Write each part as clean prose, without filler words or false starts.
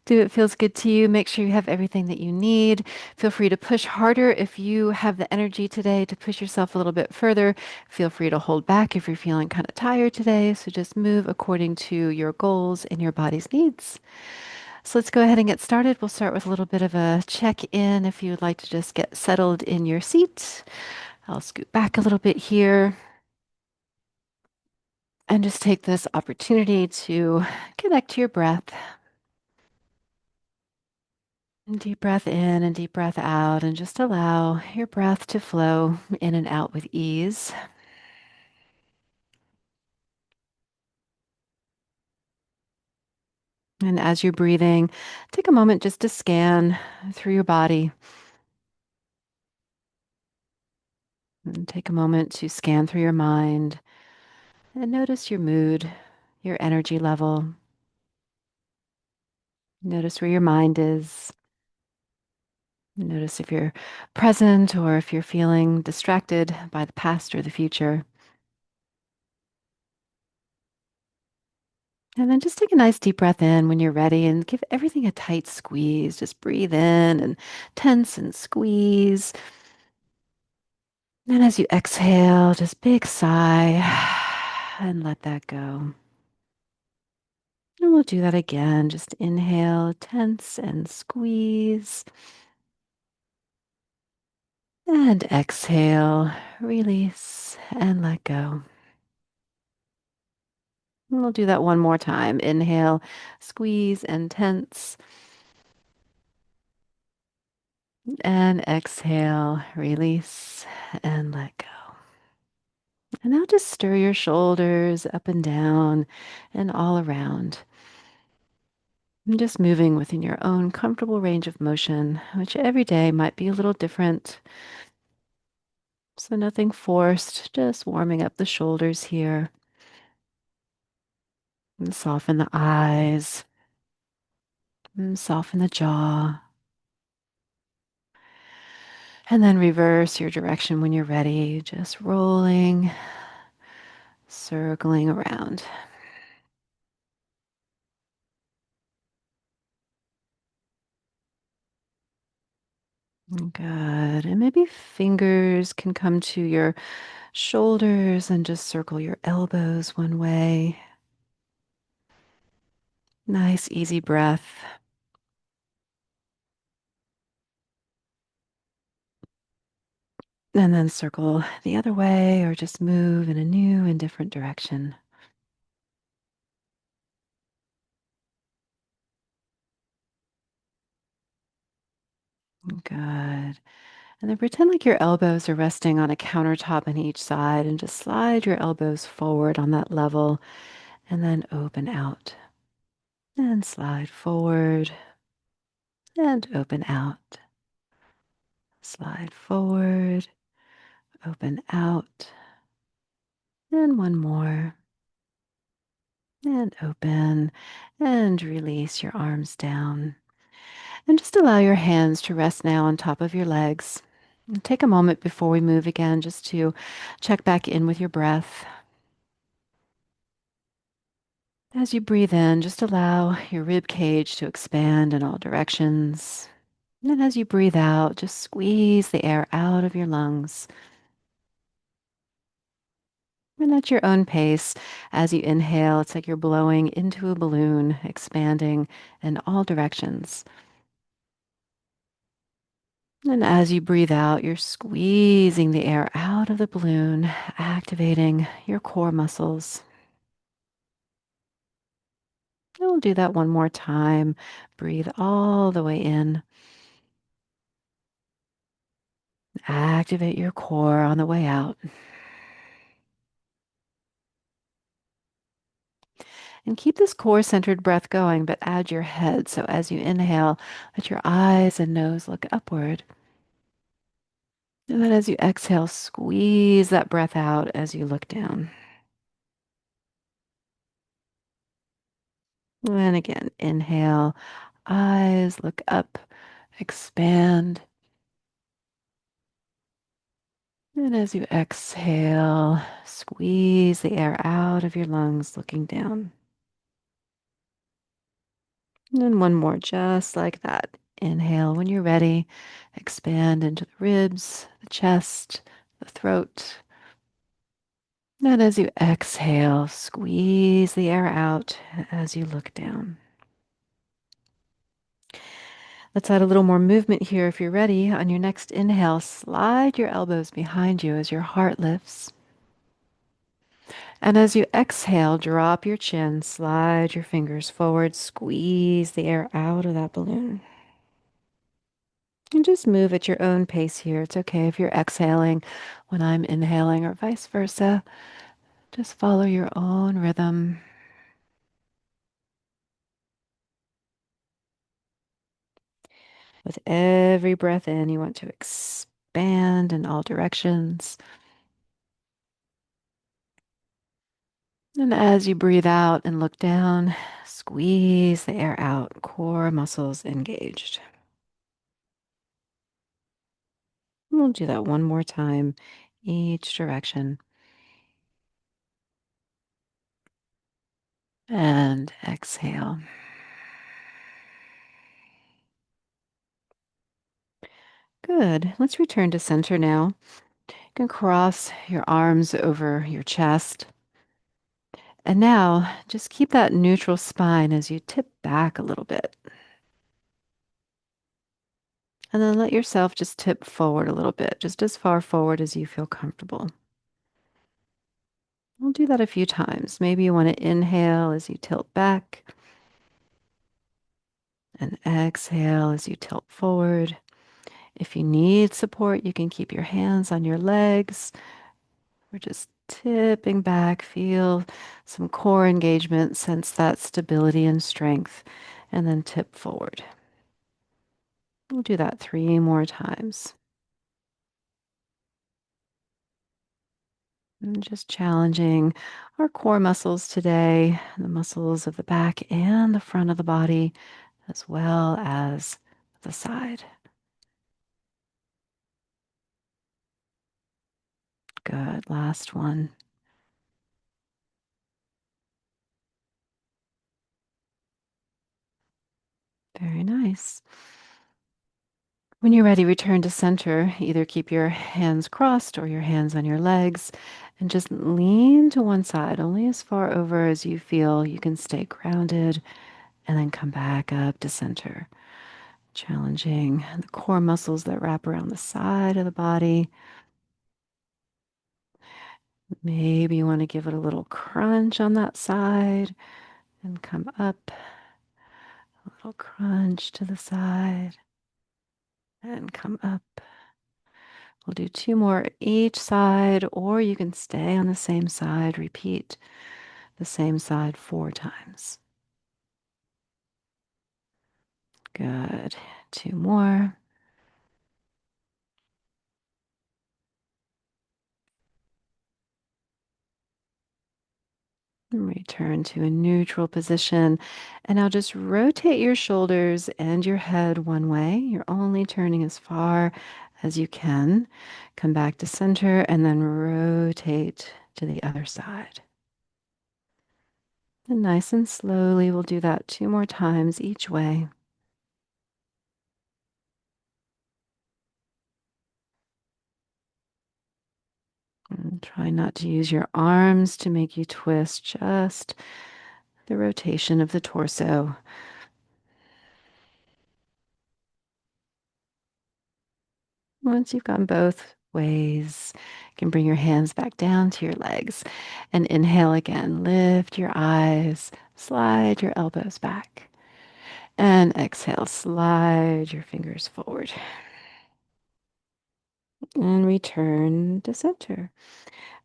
Do it feels good to you. Make sure you have everything that you need. Feel free to push harder if you have the energy today to push yourself a little bit further. Feel free to hold back if you're feeling kind of tired today. So just move according to your goals and your body's needs. So let's go ahead and get started. We'll start with a little bit of a check-in if you would like to just get settled in your seat. I'll scoot back a little bit here and just take this opportunity to connect to your breath. Deep breath in and deep breath out, and just allow your breath to flow in and out with ease. And as you're breathing, take a moment just to scan through your body. And take a moment to scan through your mind and notice your mood, your energy level. Notice where your mind is. Notice if you're present or if you're feeling distracted by the past or the future. And then just take a nice deep breath in when you're ready and give everything a tight squeeze. Just breathe in and tense and squeeze. And as you exhale, just big sigh and let that go. And we'll do that again. Just inhale, tense and squeeze. And exhale, release and let go. And we'll do that one more time. Inhale, squeeze and tense. And exhale, release and let go. And now just stir your shoulders up and down and all around. And just moving within your own comfortable range of motion, which every day might be a little different. So nothing forced, just warming up the shoulders here. And soften the eyes. And soften the jaw. And then reverse your direction when you're ready, just rolling, circling around. Good. And maybe fingers can come to your shoulders and just circle your elbows one way. Nice, easy breath. And then circle the other way or just move in a new and different direction. Good. And then pretend like your elbows are resting on a countertop on each side and just slide your elbows forward on that level and then open out. And slide forward and open out. Slide forward, open out. And one more. And open and release your arms down. And just allow your hands to rest now on top of your legs. And take a moment before we move again just to check back in with your breath. As you breathe in, just allow your rib cage to expand in all directions. And then as you breathe out, just squeeze the air out of your lungs. And at your own pace, as you inhale, it's like you're blowing into a balloon, expanding in all directions. And as you breathe out, you're squeezing the air out of the balloon, activating your core muscles. And we'll do that one more time. Breathe all the way in. Activate your core on the way out. And keep this core centered breath going, but add your head. So as you inhale, let your eyes and nose look upward. And then as you exhale, squeeze that breath out as you look down. And again, inhale, eyes look up, expand. And as you exhale, squeeze the air out of your lungs, looking down. And then one more, just like that. Inhale when you're ready. Expand into the ribs, the chest, the throat. And as you exhale, squeeze the air out as you look down. Let's add a little more movement here if you're ready. On your next inhale, slide your elbows behind you as your heart lifts. And as you exhale, drop your chin, slide your fingers forward, squeeze the air out of that balloon. And just move at your own pace here. It's okay if you're exhaling when I'm inhaling or vice versa. Just follow your own rhythm. With every breath in, you want to expand in all directions. And as you breathe out and look down, squeeze the air out, core muscles engaged. We'll do that one more time, each direction. And exhale. Good. Let's return to center now. You can cross your arms over your chest. And now just keep that neutral spine as you tip back a little bit. And then let yourself just tip forward a little bit, just as far forward as you feel comfortable. We'll do that a few times. Maybe you want to inhale as you tilt back and exhale as you tilt forward. If you need support, you can keep your hands on your legs. We're just tipping back. Feel some core engagement, sense that stability and strength, and then tip forward. We'll do that 3 more times. And just challenging our core muscles today, the muscles of the back and the front of the body, as well as the side. Good. Last one. Very nice. When you're ready, return to center. Either keep your hands crossed or your hands on your legs and just lean to one side, only as far over as you feel you can stay grounded, and then come back up to center. Challenging the core muscles that wrap around the side of the body. Maybe you want to give it a little crunch on that side and come up. A little crunch to the side and come up. We'll do 2 more each side, or you can stay on the same side. Repeat the same side 4 times. Good. 2 more. And return to a neutral position. And now just rotate your shoulders and your head one way. You're only turning as far as you can. Come back to center and then rotate to the other side. And nice and slowly, we'll do that 2 more times each way. And try not to use your arms to make you twist, just the rotation of the torso. Once you've gone both ways, you can bring your hands back down to your legs and inhale again. Lift your eyes, slide your elbows back, and exhale, slide your fingers forward. And return to center.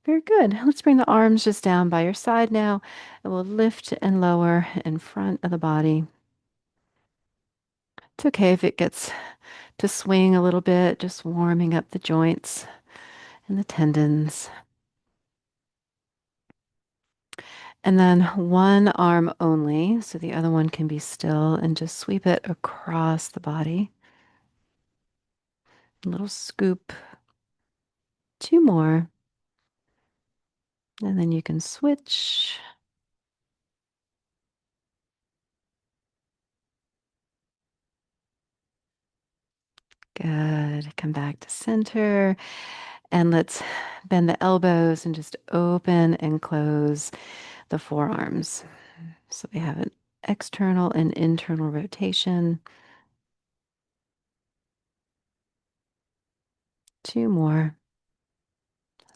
Very good. Let's bring the arms just down by your side now, and we'll lift and lower in front of the body. It's okay if it gets to swing a little bit, just warming up the joints and the tendons. And then one arm only, so the other one can be still, and just sweep it across the body. A little scoop. 2 more. And then you can switch. Good. Come back to center. And let's bend the elbows and just open and close the forearms. So we have an external and internal rotation. Two more.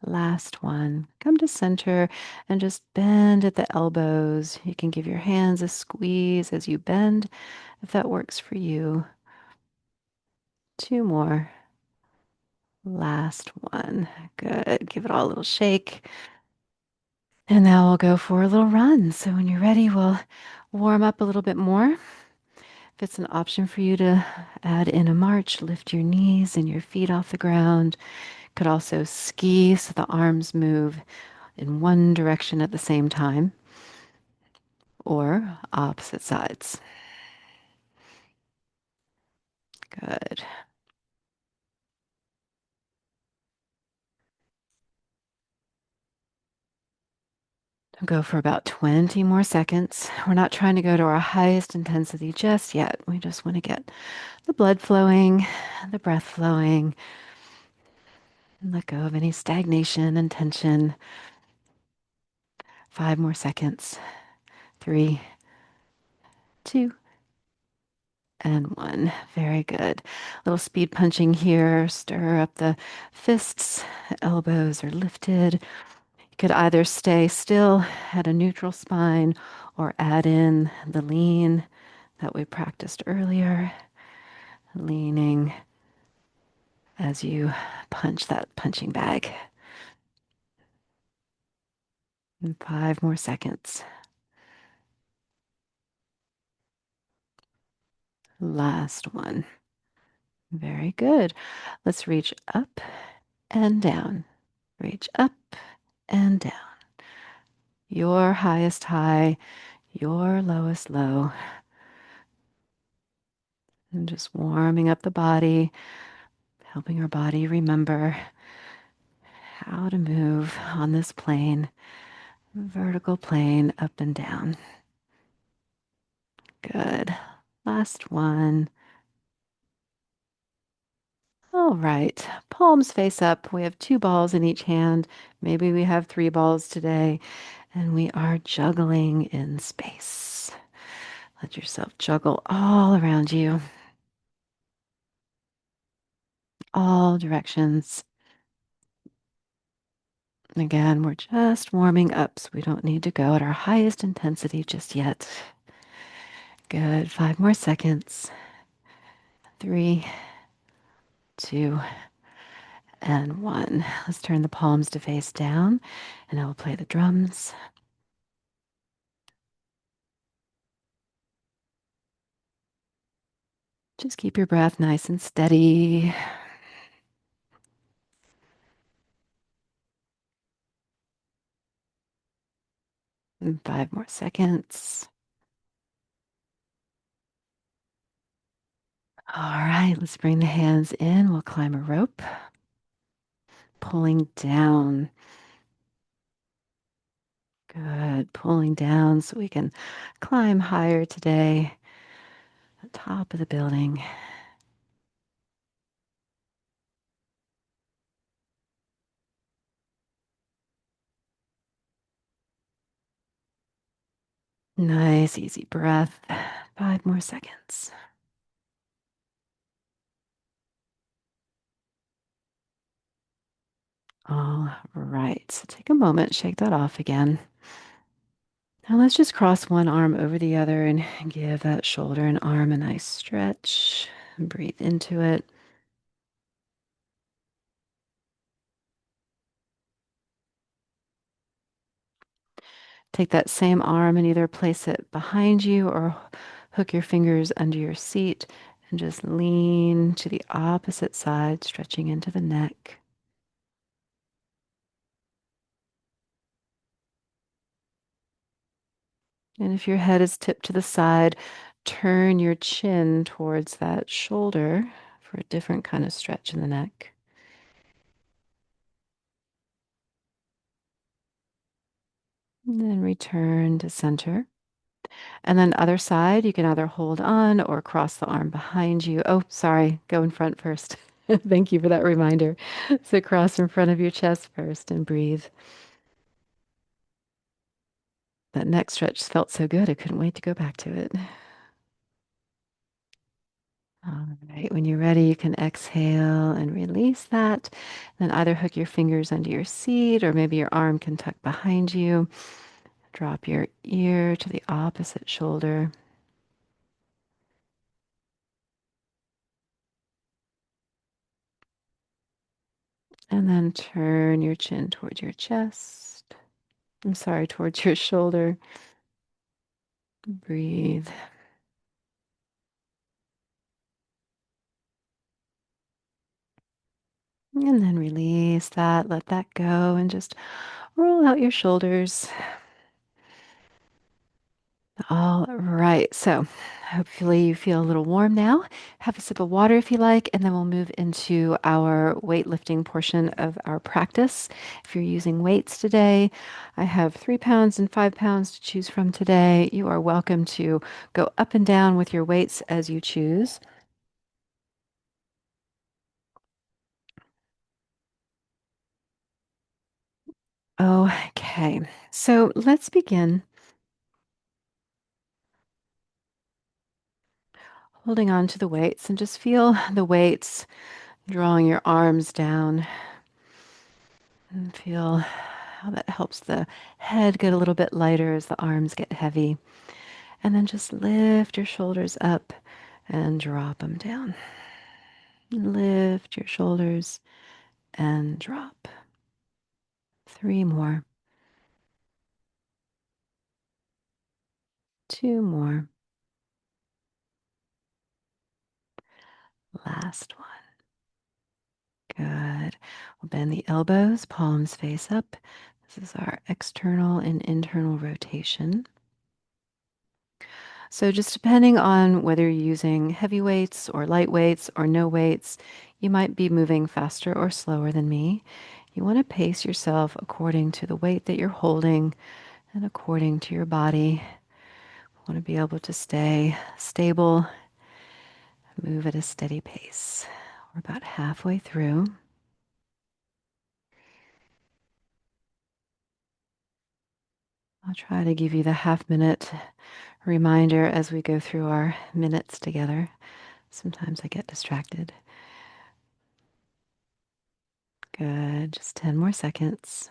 Last one. Come to center and just bend at the elbows. You can give your hands a squeeze as you bend if that works for you. Two more. Last one. Good. Give it all a little shake. And now we'll go for a little run. So when you're ready, we'll warm up a little bit more. If it's an option for you to add in a march, lift your knees and your feet off the ground. Could also ski so the arms move in one direction at the same time or opposite sides. Good. Go for about 20 more seconds. We're not trying to go to our highest intensity just yet. We just want to get the blood flowing, the breath flowing, and let go of any stagnation and tension. 5 more seconds. 3, 2, and 1. Very good. A little speed punching here. Stir up the fists. Elbows are lifted. You could either stay still at a neutral spine or add in the lean that we practiced earlier. Leaning as you punch that punching bag. And 5 more seconds. Last one. Very good. Let's reach up and down. Reach up and down. Your highest high, your lowest low. And just warming up the body, helping our body remember how to move on this plane, vertical plane, up and down. Good. Last one. All right. Palms face up. We have 2 balls in each hand. Maybe we have 3 balls today. And we are juggling in space. Let yourself juggle all around you, all directions. Again, we're just warming up, so we don't need to go at our highest intensity just yet. Good. 5 more seconds. 3, 2, and 1. Let's turn the palms to face down, and I will play the drums. Just keep your breath nice and steady. And 5 more seconds. All right, let's bring the hands in. We'll climb a rope, pulling down. Good. Pulling down so we can climb higher today, the top of the building. Nice, easy breath. 5 more seconds. All right. So take a moment, shake that off again. Now let's just cross one arm over the other and give that shoulder and arm a nice stretch. Breathe into it. Take that same arm and either place it behind you or hook your fingers under your seat and just lean to the opposite side, stretching into the neck. And if your head is tipped to the side, turn your chin towards that shoulder for a different kind of stretch in the neck. And then return to center. And then other side, you can either hold on or cross the arm behind you. Oh, sorry, go in front first. Thank you for that reminder. So cross in front of your chest first and breathe. That neck stretch felt so good, I couldn't wait to go back to it. All right, when you're ready, you can exhale and release that. Then either hook your fingers under your seat or maybe your arm can tuck behind you. Drop your ear to the opposite shoulder. And then turn your chin towards your chest. I'm sorry, towards your shoulder. Breathe. And then release that. Let that go and just roll out your shoulders. All right. So hopefully you feel a little warm now. Have a sip of water if you like, and then we'll move into our weightlifting portion of our practice. If you're using weights today, I have 3 pounds and 5 pounds to choose from today. You are welcome to go up and down with your weights as you choose. Okay. So let's begin holding on to the weights and just feel the weights drawing your arms down and feel how that helps the head get a little bit lighter as the arms get heavy. And then just lift your shoulders up and drop them down. Lift your shoulders and drop. 3 more. 2 more. Last one. Good. We'll bend the elbows, palms face up. This is our external and internal rotation. So, just depending on whether you're using heavy weights or light weights or no weights, you might be moving faster or slower than me. You want to pace yourself according to the weight that you're holding and according to your body. You want to be able to stay stable, move at a steady pace. We're about halfway through. I'll try to give you the half-minute reminder as we go through our minutes together. Sometimes I get distracted. Good. Just 10 more seconds.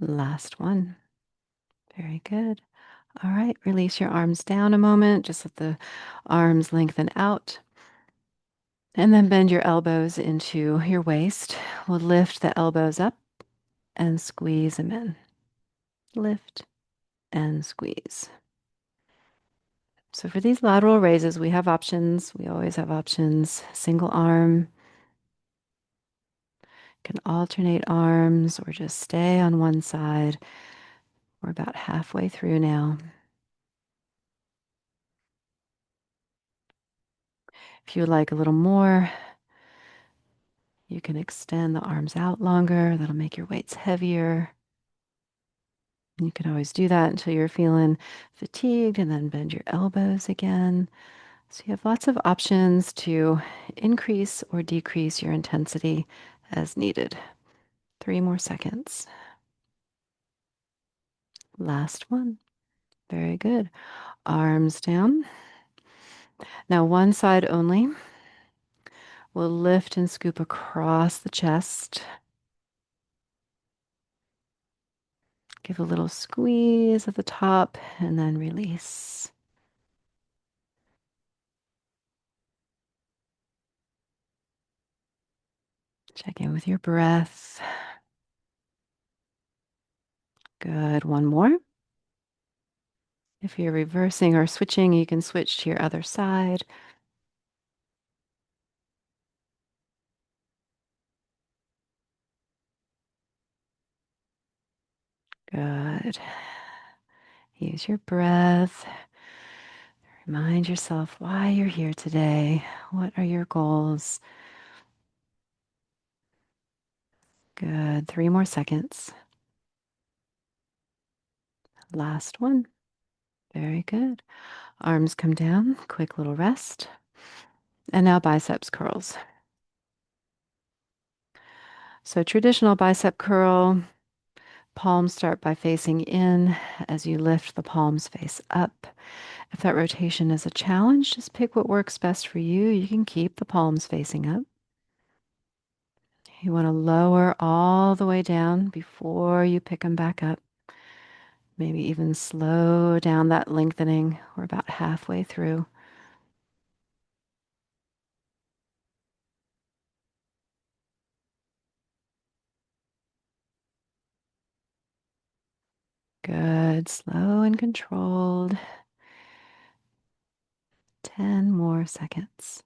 Last one. Very good. All right. Release your arms down a moment. Just let the arms lengthen out. And then bend your elbows into your waist. We'll lift the elbows up and squeeze them in. Lift and squeeze. So for these lateral raises, we have options. We always have options. Single arm, can alternate arms or just stay on one side. We're about halfway through now. If you would like a little more, you can extend the arms out longer. That'll make your weights heavier. You can always do that until you're feeling fatigued and then bend your elbows again. So you have lots of options to increase or decrease your intensity as needed. 3 more seconds. Last one. Very good. Arms down. Now one side only. We'll lift and scoop across the chest. Give a little squeeze at the top and then release. Check in with your breath. Good. One more. If you're reversing or switching, you can switch to your other side. Good. Use your breath. Remind yourself why you're here today. What are your goals? Good. 3 more seconds. Last one. Very good. Arms come down. Quick little rest. And now biceps curls. So traditional bicep curl, palms start by facing in as you lift the palms face up. If that rotation is a challenge, just pick what works best for you. You can keep the palms facing up. You want to lower all the way down before you pick them back up. Maybe even slow down that lengthening. We're about halfway through. Good. Slow and controlled. 10 more seconds.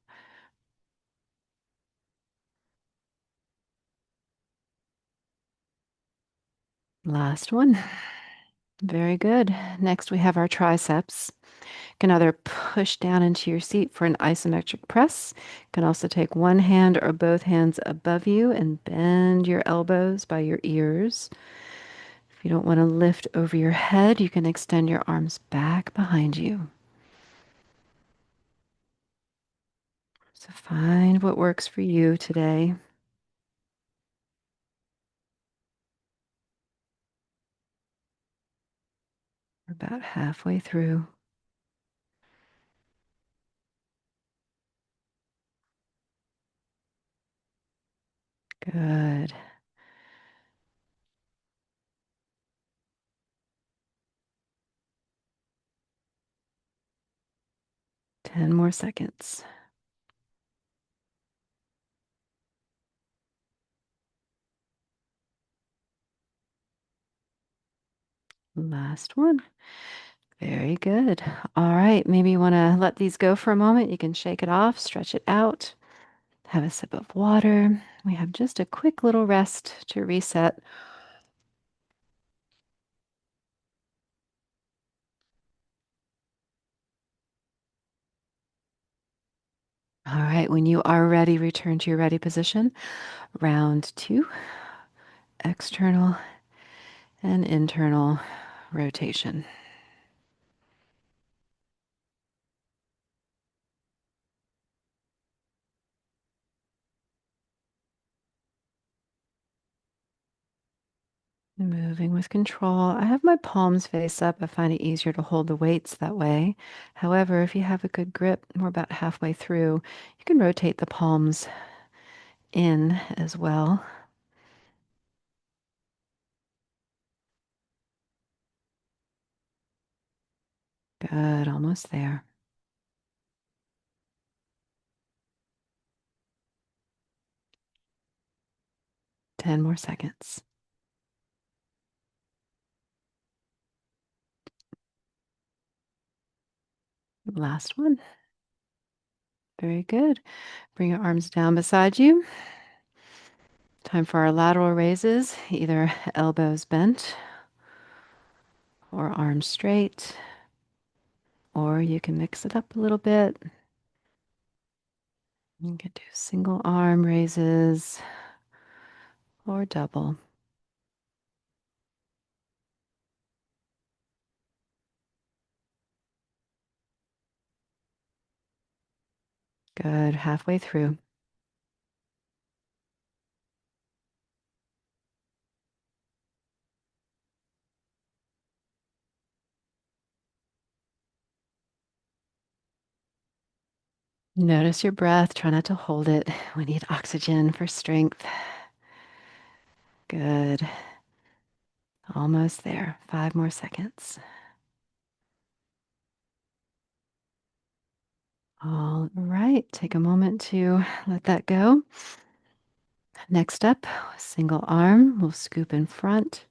Last one. Very good. Next, we have our triceps. You can either push down into your seat for an isometric press. You can also take one hand or both hands above you and bend your elbows by your ears. If you don't want to lift over your head, you can extend your arms back behind you. So find what works for you today. We're about halfway through. Good. 10 more seconds. Last one. Very good. All right. Maybe you want to let these go for a moment. You can shake it off, stretch it out, have a sip of water. We have just a quick little rest to reset. All right. When you are ready, return to your ready position. Round two, external and internal rotation. Moving with control. I have my palms face up. I find it easier to hold the weights that way. However, if you have a good grip, we're about halfway through, you can rotate the palms in as well. Good, almost there. 10 more seconds. Last one. Very good. Bring your arms down beside you. Time for our lateral raises, either elbows bent or arms straight, or you can mix it up a little bit. You can do single arm raises or double. Good, halfway through. Notice your breath. Try not to hold it. We need oxygen for strength. Good. Almost there. 5 more seconds. All right. Take a moment to let that go. Next up, single arm. We'll scoop in front,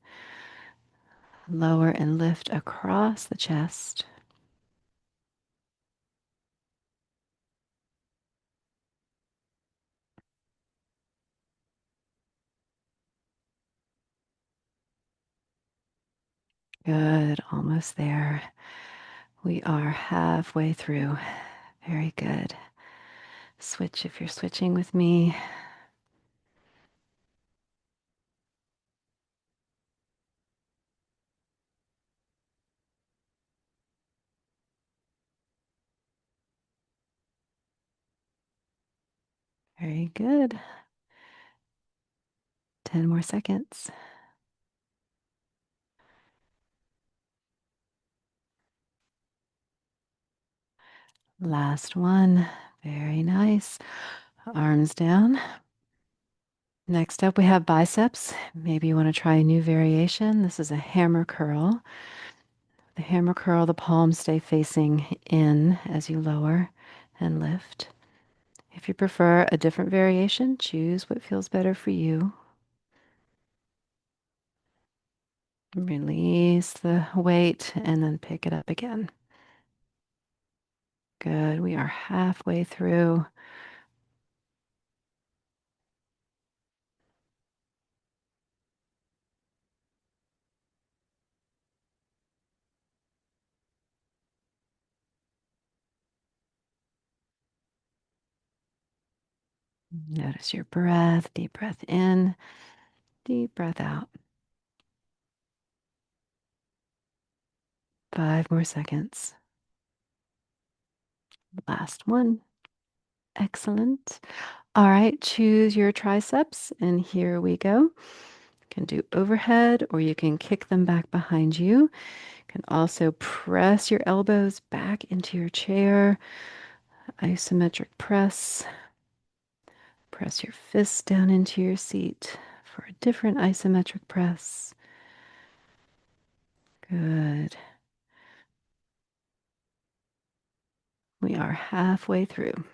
lower and lift across the chest. Good. Almost there. We are halfway through. Very good. Switch if you're switching with me. Very good. 10 more seconds. Last one. Very nice. Arms down. Next up, we have biceps. Maybe you want to try a new variation. This is a hammer curl. The hammer curl, the palms stay facing in as you lower and lift. If you prefer a different variation, choose what feels better for you. Release the weight and then pick it up again. Good. We are halfway through. Notice your breath. Deep breath in, deep breath out. 5 more seconds. Last one. Excellent. All right, choose your triceps, and here we go. You can do overhead or you can kick them back behind you. You can also press your elbows back into your chair. Isometric press. Press your fists down into your seat for a different isometric press. Good. We are halfway through.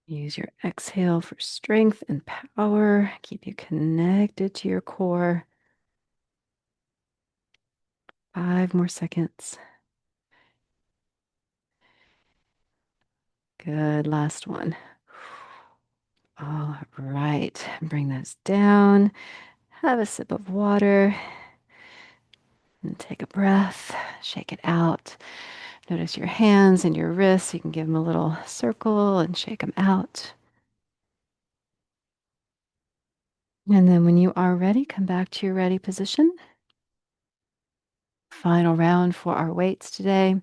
Use your exhale for strength and power. Keep you connected to your core. 5 more seconds. Good. Last one. All right. Bring those down. Have a sip of water and take a breath. Shake it out. Notice your hands and your wrists. You can give them a little circle and shake them out. And then when you are ready, come back to your ready position. Final round for our weights today.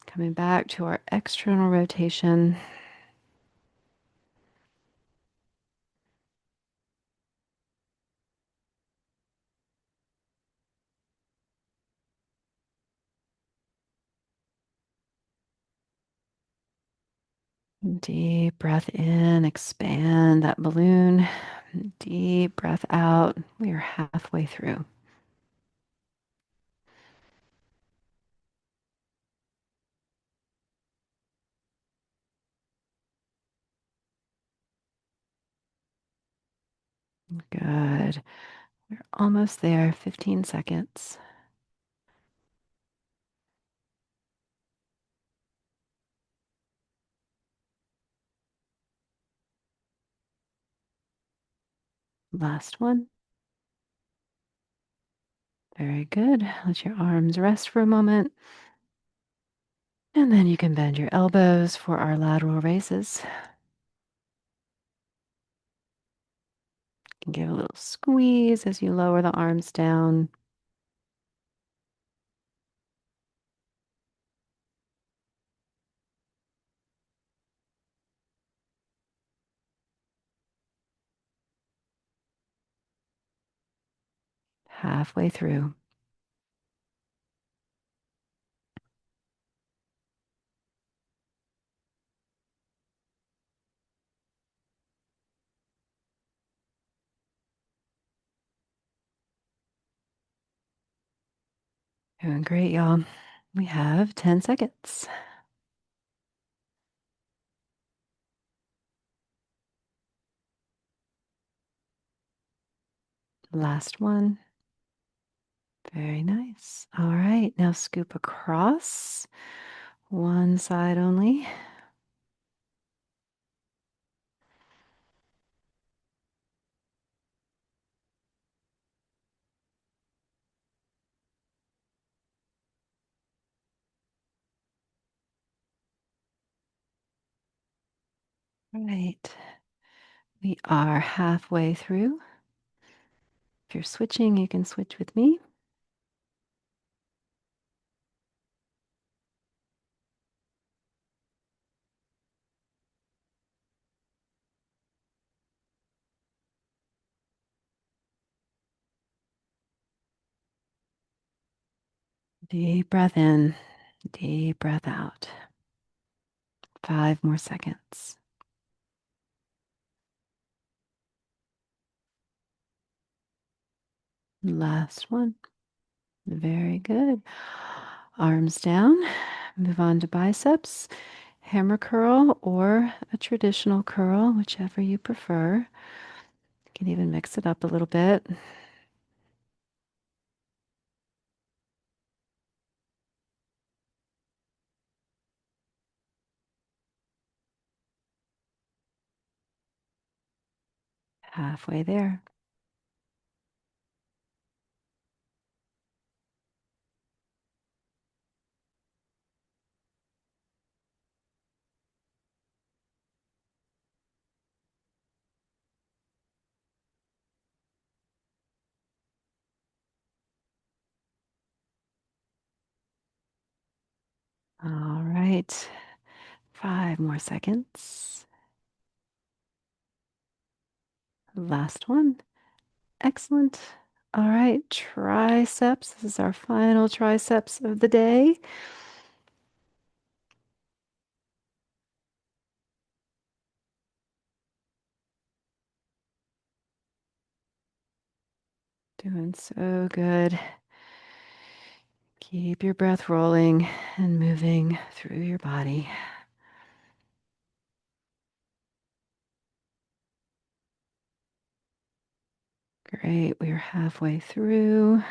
Coming back to our external rotation. Deep breath in, expand that balloon. Deep breath out. We are halfway through. Good. We're almost there. 15 seconds. Last one. Very good. Let your arms rest for a moment. And then you can bend your elbows for our lateral raises. You can give a little squeeze as you lower the arms down. Halfway through. Doing great, y'all. We have 10 seconds. Last one. Very nice. All right, now scoop across. One side only. Right. We are halfway through. If you're switching, you can switch with me. Deep breath in, deep breath out. 5 more seconds. Last one. Very good. Arms down. Move on to biceps, hammer curl, or a traditional curl, whichever you prefer. You can even mix it up a little bit. Halfway there. All right. 5 more seconds. Last one. Excellent. All right, triceps. This is our final triceps of the day. Doing so good. Keep your breath rolling and moving through your body. Great. We're halfway through.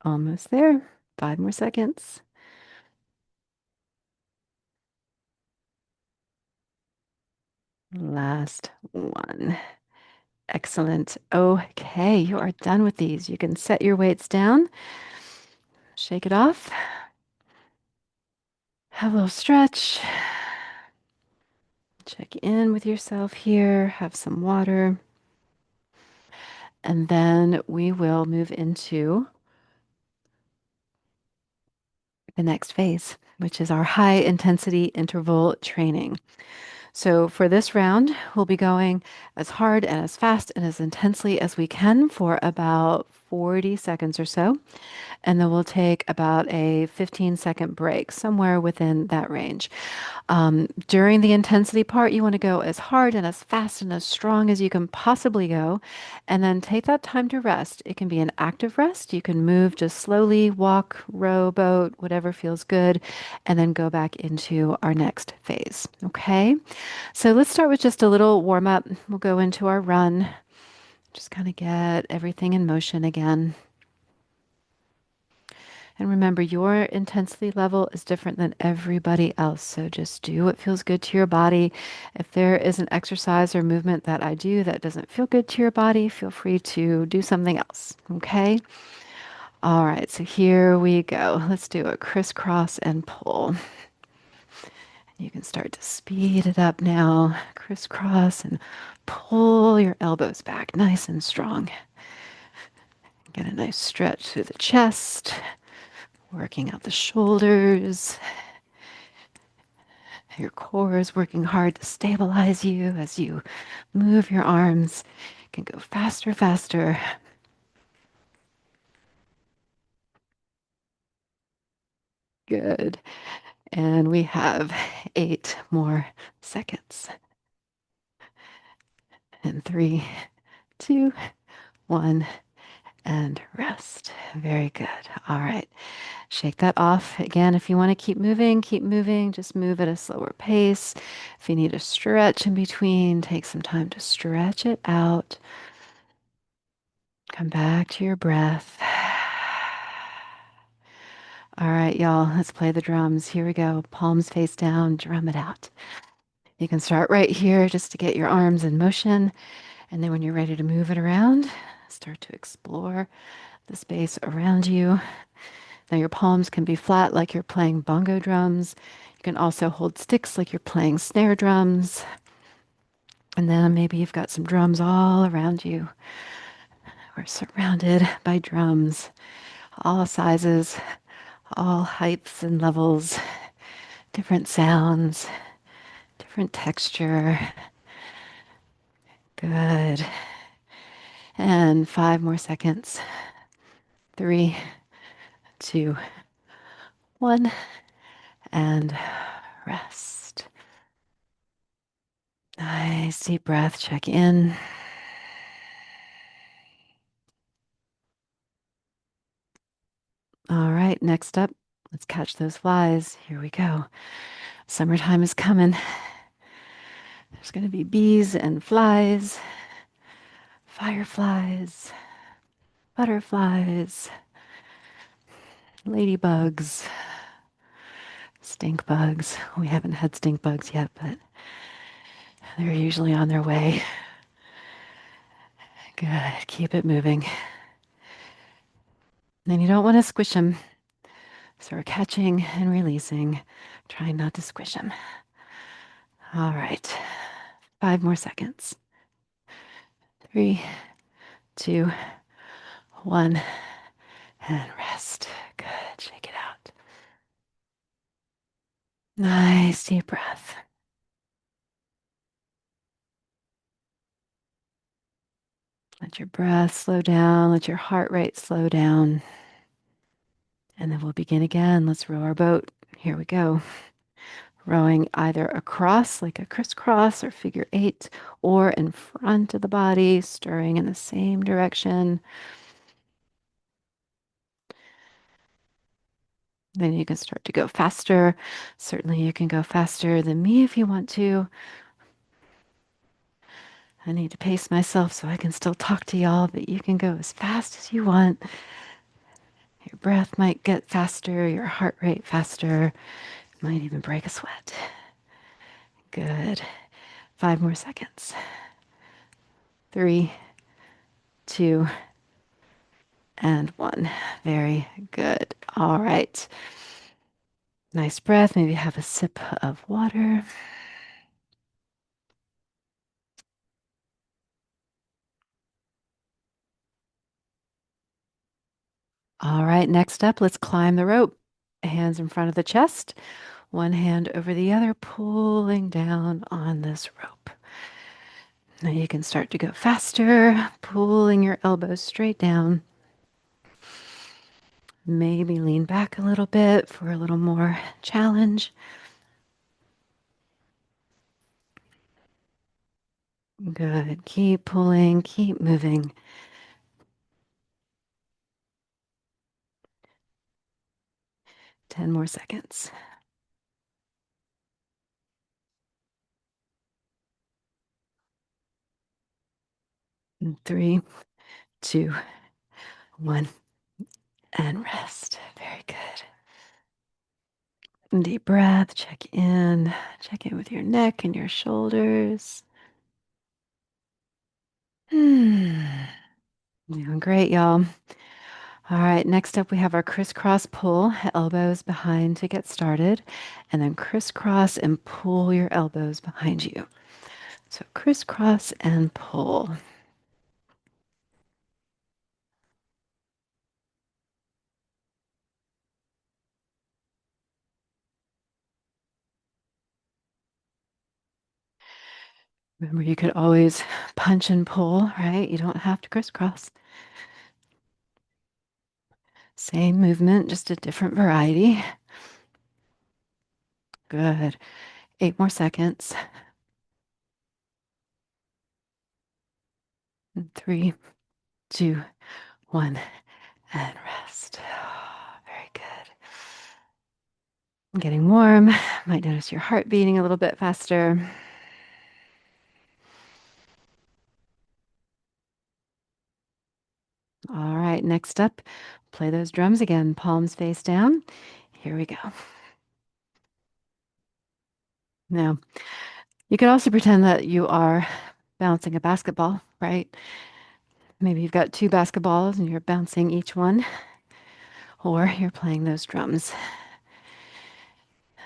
Almost there. 5 more seconds. Last one. Excellent. Okay, you are done with these. You can set your weights down, shake it off, have a little stretch, check in with yourself here, have some water, and then we will move into the next phase, which is our high intensity interval training. So for this round, we'll be going as hard and as fast and as intensely as we can for about 40 seconds or so. And then we'll take about a 15-second break, somewhere within that range. During the intensity part, you want to go as hard and as fast and as strong as you can possibly go, and then take that time to rest. It can be an active rest. You can move just slowly, walk, row, boat, whatever feels good, and then go back into our next phase. Okay, so let's start with just a little warm up. We'll go into our run, just kind of get everything in motion again. And remember, your intensity level is different than everybody else. So just do what feels good to your body. If there is an exercise or movement that I do that doesn't feel good to your body, feel free to do something else. Okay. All right. So here we go. Let's do a crisscross and pull. You can start to speed it up now. Crisscross and pull your elbows back nice and strong. Get a nice stretch through the chest, working out the shoulders. Your core is working hard to stabilize you as you move your arms. You can go faster, faster. Good. And we have 8 more seconds. And 3, 2, 1, and rest. Very good. All right. Shake that off. Again, if you want to keep moving, keep moving. Just move at a slower pace. If you need a stretch in between, take some time to stretch it out. Come back to your breath. All right, y'all, let's play the drums. Here we go. Palms face down, drum it out. You can start right here just to get your arms in motion. And then when you're ready to move it around, start to explore the space around you. Now your palms can be flat like you're playing bongo drums. You can also hold sticks like you're playing snare drums. And then maybe you've got some drums all around you. We're surrounded by drums, all sizes, all heights and levels, different sounds, different texture. Good. And 5 more seconds. 3, 2, 1, and rest. Nice deep breath. Check in. All right, next up, let's catch those flies. Here we go. Summertime is coming. There's going to be bees and flies, fireflies, butterflies, ladybugs, stink bugs. We haven't had stink bugs yet, but they're usually on their way. Good. Keep it moving. And you don't want to squish them. So we're catching and releasing, trying not to squish them. All right. 5 more seconds. 3, 2, 1, and rest. Good. Shake it out. Nice deep breath. Let your breath slow down. Let your heart rate slow down. And then we'll begin again. Let's row our boat. Here we go. Rowing either across like a crisscross or figure 8, or in front of the body, stirring in the same direction. Then you can start to go faster. Certainly, you can go faster than me if you want to. I need to pace myself so I can still talk to y'all, but you can go as fast as you want. Your breath might get faster, your heart rate faster, might even break a sweat. Good. 5 more seconds. 3, 2, and 1. Very good. All right. Nice breath. Maybe have a sip of water. All right. Next up, let's climb the rope. Hands in front of the chest, one hand over the other, pulling down on this rope. Now you can start to go faster, pulling your elbows straight down. Maybe lean back a little bit for a little more challenge. Good. Keep pulling, keep moving. 10 more seconds. 3, 2, 1, and rest. Very good. Deep breath. Check in. Check in with your neck and your shoulders. Doing great, y'all. All right, next up we have our crisscross pull, elbows behind to get started, and then crisscross and pull your elbows behind you. So crisscross and pull. Remember, you could always punch and pull, right? You don't have to crisscross. Same movement, just a different variety. Good. 8 more seconds. 3, 2, 1, and rest. Very good. I'm getting warm. Might notice your heart beating a little bit faster. All right. right, next up, play those drums again, palms face down. Here we go. Now, you could also pretend that you are bouncing a basketball, right? Maybe you've got two basketballs and you're bouncing each one, or you're playing those drums.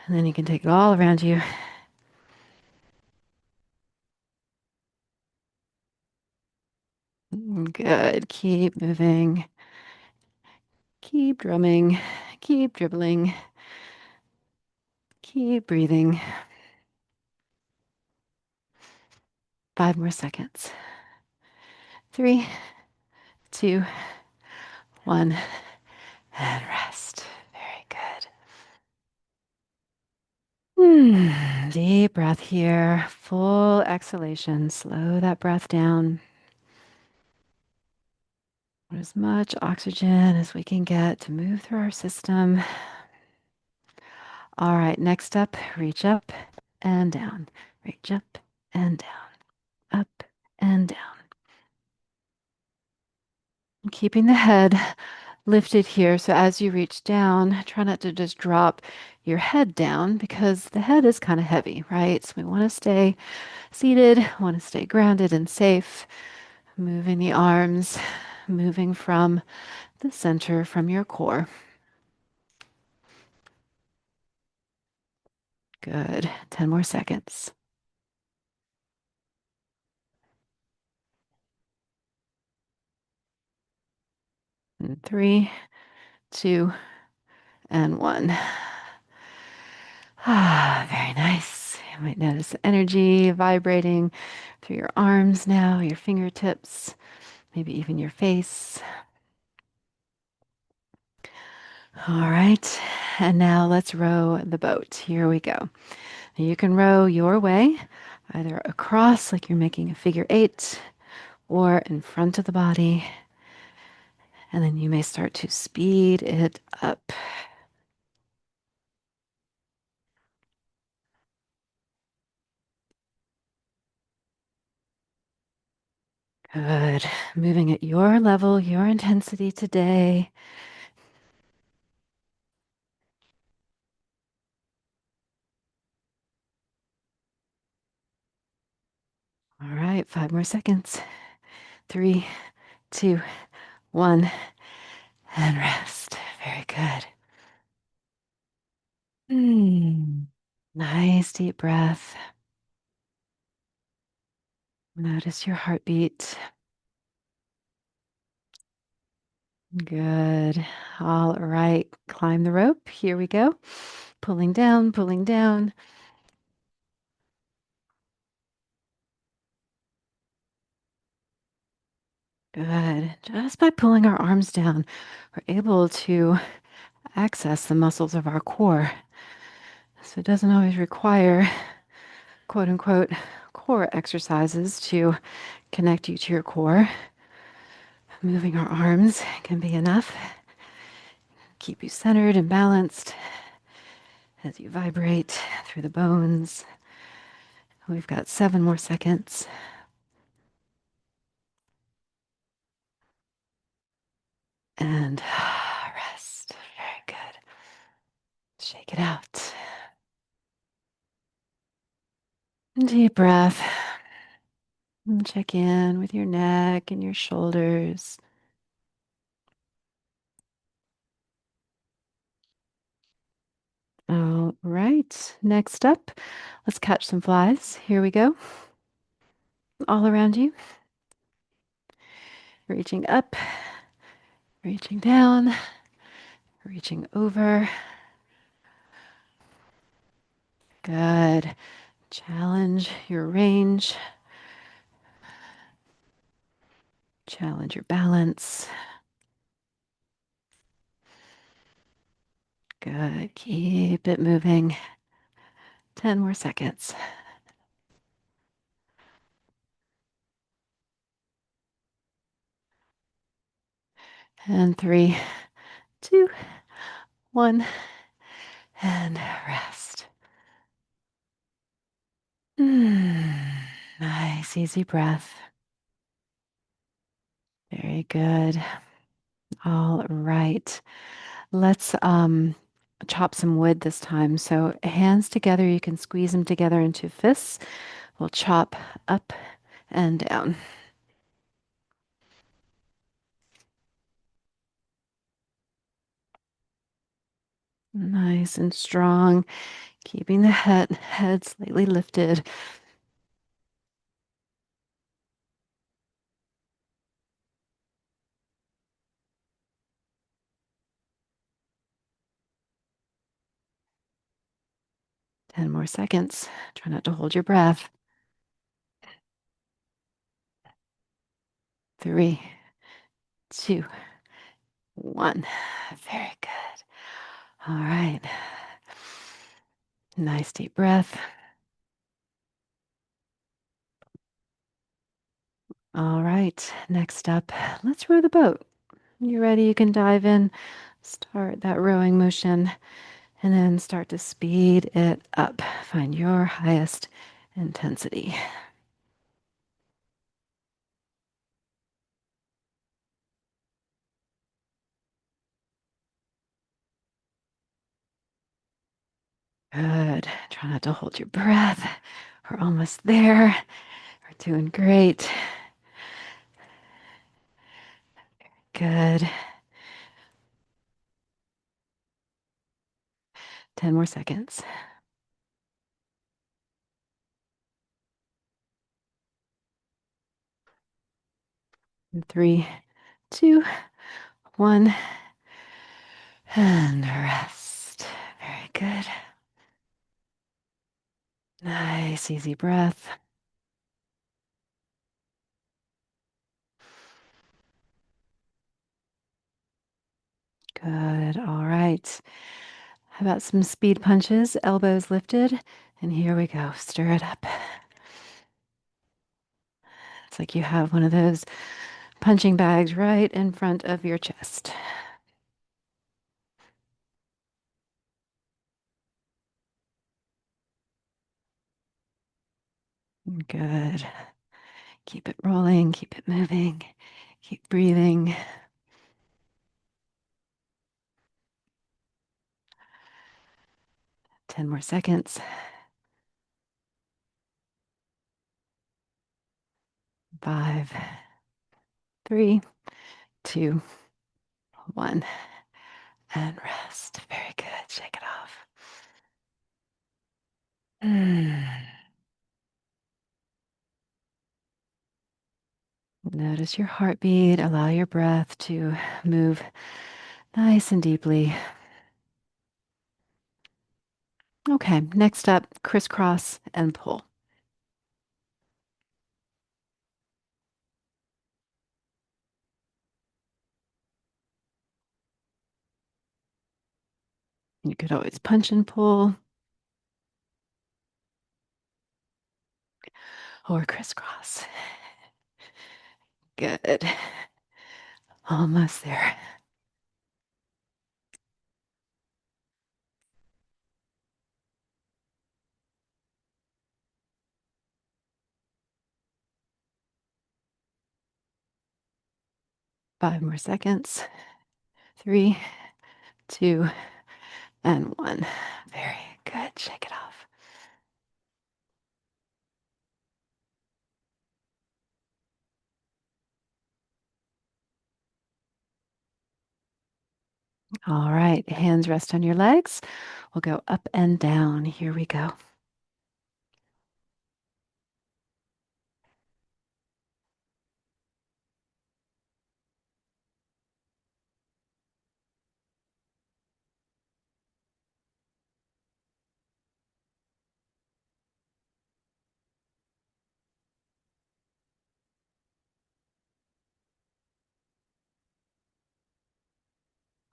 And then you can take it all around you. Good. Keep moving. Keep drumming. Keep dribbling. Keep breathing. 5 more seconds. 3, 2, 1, and rest. Very good. Deep breath here. Full exhalation. Slow that breath down. As much oxygen as we can get to move through our system. All right, next up, reach up and down. Reach up and down. Up and down. Keeping the head lifted here. So as you reach down, try not to just drop your head down because the head is kind of heavy, right? So we want to stay seated, want to stay grounded and safe. Moving the arms, moving from the center, from your core. Good. 10 more seconds. And 3, 2, and 1. Ah, very nice. You might notice the energy vibrating through your arms now, your fingertips, maybe even your face. All right. And now let's row the boat. Here we go. You can row your way, either across like you're making a figure eight or in front of the body. And then you may start to speed it up. Good. Moving at your level, your intensity today. All right, 5 more seconds. 3, 2, 1, and rest. Very good. Nice deep breath. Notice your heartbeat. Good. All right, climb the rope. Here we go. Pulling down, pulling down. Good. Just by pulling our arms down, we're able to access the muscles of our core. So it doesn't always require, quote unquote, core exercises to connect you to your core. Moving our arms can be enough. Keep you centered and balanced as you vibrate through the bones. We've got 7 more seconds. And rest. Very good. Shake it out. Deep breath. And check in with your neck and your shoulders. All right. Next up, let's catch some flies. Here we go. All around you. Reaching up, reaching down, reaching over. Good. Challenge your range. Challenge your balance. Good. Keep it moving. 10 more seconds. And 3, 2, 1, and rest. Nice, easy breath. Very good. All right. Let's chop some wood this time. So hands together, you can squeeze them together into fists. We'll chop up and down. Nice and strong, keeping the head slightly lifted. 10 more seconds. Try not to hold your breath. 3, 2, 1. Very good. All right. Nice deep breath. All right. Next up, let's row the boat. You ready? You can dive in. Start that rowing motion and then start to speed it up. Find your highest intensity. Good. Try not to hold your breath. We're almost there. We're doing great. Good. 10 more seconds. 3, 2, 1. And rest. Very good. Nice, easy breath. Good. All right. How about some speed punches? Elbows lifted. And here we go. Stir it up. It's like you have one of those punching bags right in front of your chest. Good. Keep it rolling, keep it moving, keep breathing. 10 more seconds. 5, 3, 2, 1. And rest. Very good. Shake it off. Notice your heartbeat. Allow your breath to move nice and deeply. Okay, next up, crisscross and pull. You could always punch and pull or crisscross. Good. Almost there. 5 more seconds. 3, 2, and 1. Very good. Shake it off. All right, hands rest on your legs. We'll go up and down. Here we go.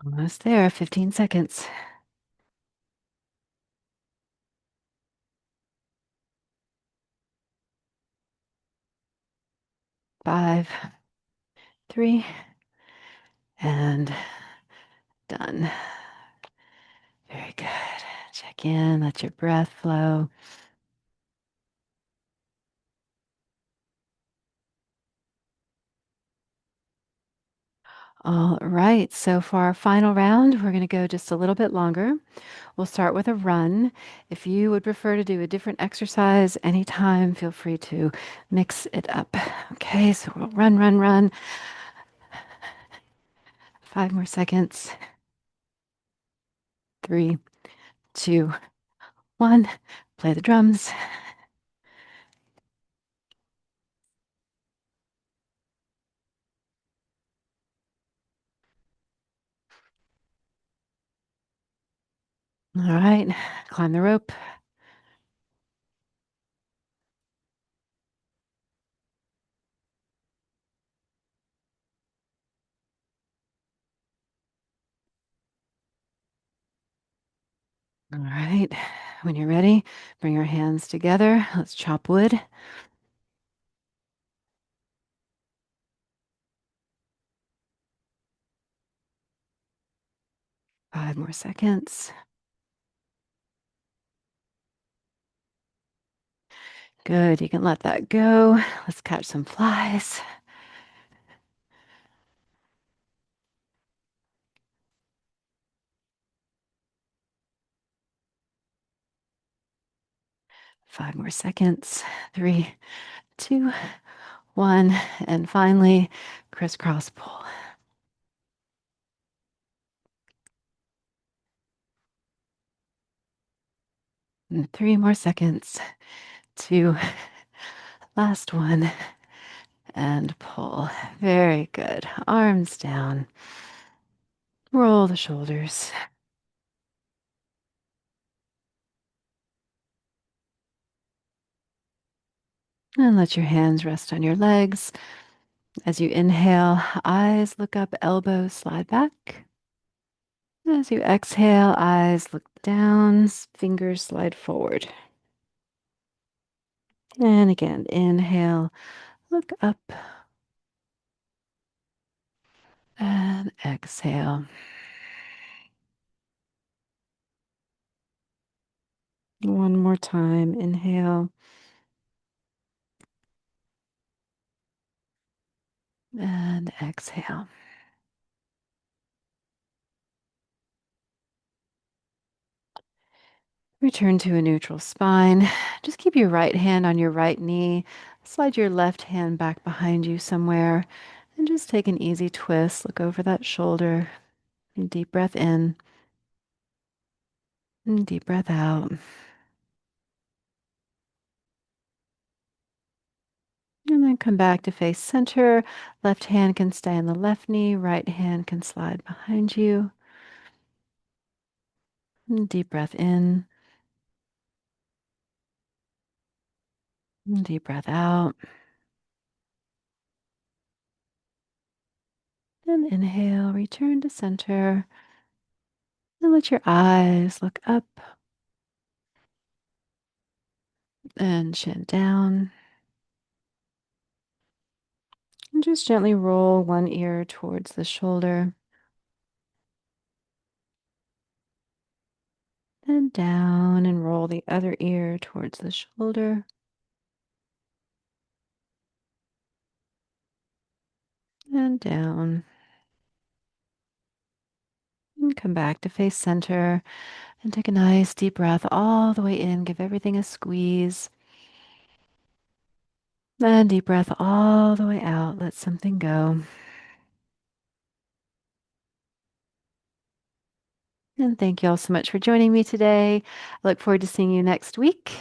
Almost there. 15 seconds. 5, 3, and done. Very good. Check in, let your breath flow. All right, so for our final round, we're going to go just a little bit longer. We'll start with a run. If you would prefer to do a different exercise anytime, feel free to mix it up. Okay, so we'll run, run, run. 5 more seconds. 3, 2, 1. Play the drums. All right, climb the rope. All right, when you're ready, bring your hands together. Let's chop wood. 5 more seconds. Good, you can let that go. Let's catch some flies. 5 more seconds. 3, 2, 1. And finally, crisscross pull. And 3 more seconds. Two, last one, and pull. Very good. Arms down. Roll the shoulders. And let your hands rest on your legs. As you inhale, eyes look up, elbows slide back. As you exhale, eyes look down, fingers slide forward. And again, inhale, look up, and exhale. One more time, inhale, and exhale. Return to a neutral spine. Just keep your right hand on your right knee. Slide your left hand back behind you somewhere. And just take an easy twist. Look over that shoulder. And deep breath in. And deep breath out. And then come back to face center. Left hand can stay on the left knee. Right hand can slide behind you. And deep breath in. And deep breath out. And inhale. Return to center. And let your eyes look up and chin down. And just gently roll one ear towards the shoulder and down, and roll the other ear towards the shoulder and down. And come back to face center and take a nice deep breath all the way in. Give everything a squeeze. And deep breath all the way out. Let something go. And thank you all so much for joining me today. I look forward to seeing you next week.